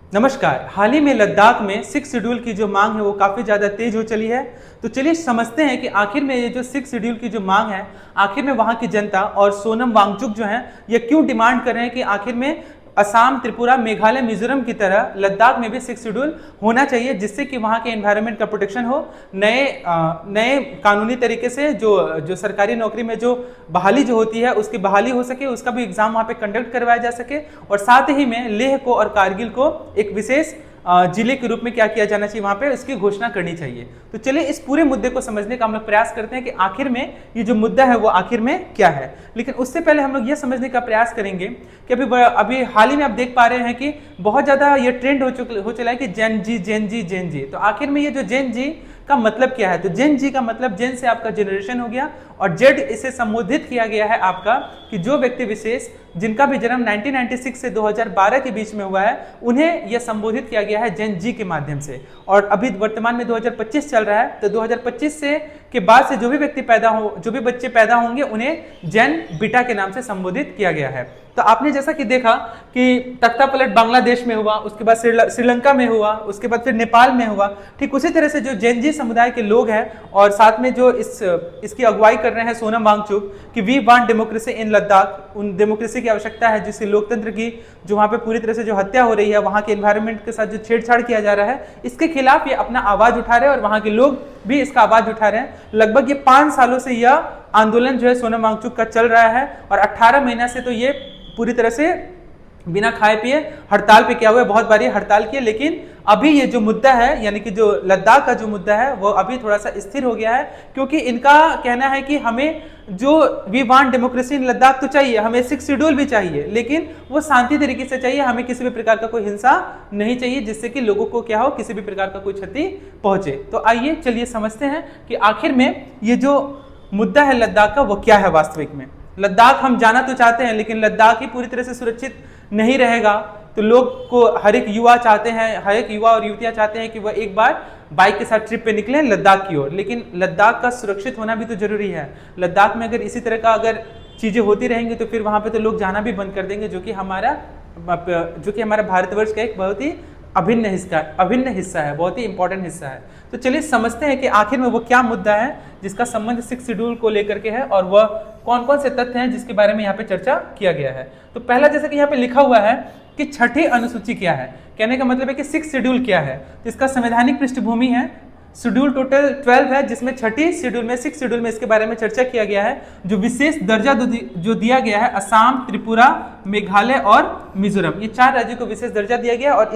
नमस्कार। हाल ही में लद्दाख में सिक्स शेड्यूल की जो मांग है वो काफ़ी ज़्यादा तेज हो चली है। तो चलिए समझते हैं कि आखिर में ये जो सिक्स शेड्यूल की जो मांग है, आखिर में वहाँ की जनता और सोनम वांगचुक जो हैं ये क्यों डिमांड कर रहे हैं कि आखिर में असम, त्रिपुरा, मेघालय, मिजोरम की तरह लद्दाख में भी सिक्स शेड्यूल होना चाहिए, जिससे कि वहाँ के एनवायरनमेंट का प्रोटेक्शन हो। नए कानूनी तरीके से जो जो सरकारी नौकरी में जो बहाली जो होती है उसकी बहाली हो सके, उसका भी एग्जाम वहाँ पे कंडक्ट करवाया जा सके। और साथ ही में लेह को और कारगिल को एक विशेष जिले के रूप में क्या किया जाना चाहिए, वहां पे इसकी घोषणा करनी चाहिए। तो चलिए इस पूरे मुद्दे को समझने का हम लोग प्रयास करते हैं कि आखिर में ये जो मुद्दा है वो आखिर में क्या है। लेकिन उससे पहले हम लोग ये समझने का प्रयास करेंगे कि अभी हाल ही में आप देख पा रहे हैं कि बहुत ज्यादा ये ट्रेंड हो चला है कि जेन जी जेन जी जेन जी। तो आखिर में ये जो जेन जी का मतलब क्या है? तो जेन जी का मतलब जेन से आपका जनरेशन हो गया और जेड इसे संबोधित किया गया है आपका कि जो व्यक्ति विशेष जिनका भी जन्म 1996 से 2012 के बीच में हुआ है उन्हें यह संबोधित किया गया है जेन जी के माध्यम से। और अभी वर्तमान में 2025 चल रहा है, तो 2025 से के बाद से जो भी व्यक्ति जो भी बच्चे पैदा होंगे उन्हें जेन बीटा के नाम से संबोधित किया गया है। तो आपने जैसा कि देखा कि तख्ता पलट बांग्लादेश में हुआ, उसके बाद श्रीलंका में हुआ, उसके बाद फिर नेपाल में हुआ। ठीक उसी तरह से जो जेन जी समुदाय के लोग हैं और साथ में जो इसकी अगुवाई कर रहे हैं सोनम वांगचुक कि we want democracy in Ladakh, उन डेमोक्रेसी की आवश्यकता है जिससे लोकतंत्र की जो वहाँ पे पूरी तरह से जो हत्या हो रही है, वहाँ के एनवायरनमेंट के साथ जो छेड़छाड़ किया जा रहा है, इसके खिलाफ ये अपना आवाज उठा रहे हैं और वहाँ के लोग भी इसका आवाज उठा रहे हैं। लगभग ये 5 सालों से यह आंदोलन जो है सोनम वांगचुक का चल रहा है और 18 महीना से तो ये पूरी तरह से बिना खाए पिए हड़ताल पे क्या हुआ है, बहुत बारी हड़ताल की है। लेकिन अभी ये जो मुद्दा है यानी कि जो लद्दाख का जो मुद्दा है वो अभी थोड़ा सा स्थिर हो गया है, क्योंकि इनका कहना है कि हमें जो we want democracy in Ladakh तो चाहिए, हमें सिक्स शेड्यूल भी चाहिए, लेकिन वो शांति तरीके से चाहिए। हमें किसी भी प्रकार का कोई हिंसा नहीं चाहिए जिससे कि लोगों को क्या हो, किसी भी प्रकार का कोई क्षति पहुंचे। तो आइए चलिए समझते हैं कि आखिर में ये जो मुद्दा है लद्दाख का वो क्या है। वास्तविक में लद्दाख हम जाना तो चाहते हैं, लेकिन लद्दाख ही पूरी तरह से सुरक्षित नहीं रहेगा। तो लोग को हर एक युवा और युवतियां चाहते हैं कि वह एक बार बाइक के साथ ट्रिप पे निकलें लद्दाख की ओर, लेकिन लद्दाख का सुरक्षित होना भी तो जरूरी है। लद्दाख में अगर इसी तरह का अगर चीजें होती रहेंगी तो फिर वहां पे तो लोग जाना भी बंद कर देंगे, जो कि हमारा भारतवर्ष का एक बहुत ही अभिन्न हिस्सा है, बहुत ही इंपॉर्टेंट हिस्सा है। तो चलिए समझते हैं कि आखिर में वो क्या मुद्दा है जिसका संबंध सिक्स शेड्यूल को लेकर के है और वह कौन कौन से तथ्य हैं जिसके बारे में यहाँ पे चर्चा किया गया है। तो पहला, जैसे कि यहाँ पे लिखा हुआ है कि छठी अनुसूची क्या है, कहने का मतलब है कि सिक्स शेड्यूल क्या है। तो इसका संवैधानिक पृष्ठभूमि है, शेड्यूल टोटल 12 है, जिसमें छठी शेड्यूल में सिक्स शेड्यूल में इसके बारे में चर्चा किया गया है। जो विशेष दर्जा जो दिया गया है असम, त्रिपुरा, मेघालय और मिजोरम, ये 4 राज्यों को विशेष दर्जा दिया गया और